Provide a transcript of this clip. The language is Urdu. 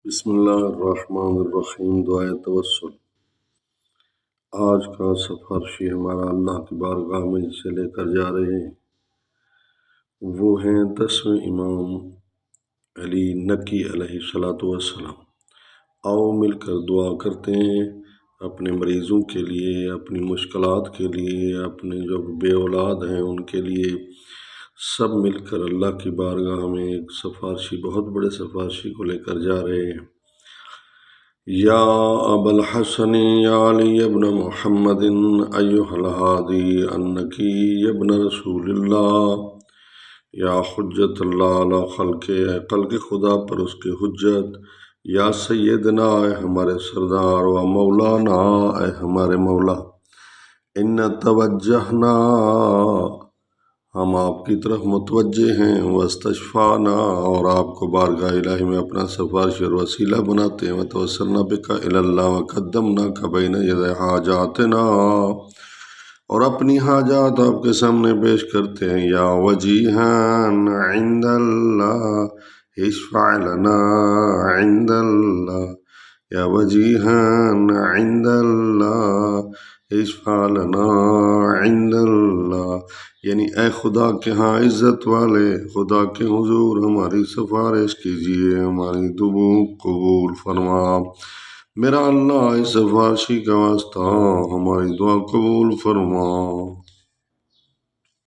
بسم اللہ الرحمن الرحیم، دعائے توسل۔ آج کا سفارشی ہمارا اللہ کی بارگاہ میں سے لے کر جا رہے ہیں، وہ ہیں 10ویں امام علی نقی علیہ السلام۔ آؤ مل کر دعا کرتے ہیں اپنے مریضوں کے لیے، اپنی مشکلات کے لیے، اپنے جو بے اولاد ہیں ان کے لیے، سب مل کر اللہ کی بارگاہ میں ایک سفارشی، بہت بڑے سفارشی کو لے کر جا رہے ہیں۔ یا ابا الحسن یا علی ابن محمد ایھا الہادی النقی ابن رسول اللہ، یا حجت اللہ علی خلق، خلق خدا پر اس کے حجت، یا سیدنا، اے ہمارے سردار، و مولانا، اے ہمارے مولا، ان توجہنا، ہم آپ کی طرف متوجہ ہیں، واستشفعنا، اور آپ کو بارگاہ الہی میں اپنا سفارش اور وسیلہ بناتے ہیں، وتوسلنا بک الی اللہ، وقدمناک بین یدی حاجاتنا، اور اپنی حاجات آپ کے سامنے پیش کرتے ہیں۔ یا وجیہا عند اللہ اشفع لنا عند اللہ، یا وجیہا عند اللہ اشفع لنا عند اللہ، یعنی اے خدا کے ہاں عزت والے، خدا کے حضور ہماری سفارش کیجئے، ہماری دعا قبول فرما۔ میرا اللہ اس سفارشی کا واسطہ ہماری دعا قبول فرما۔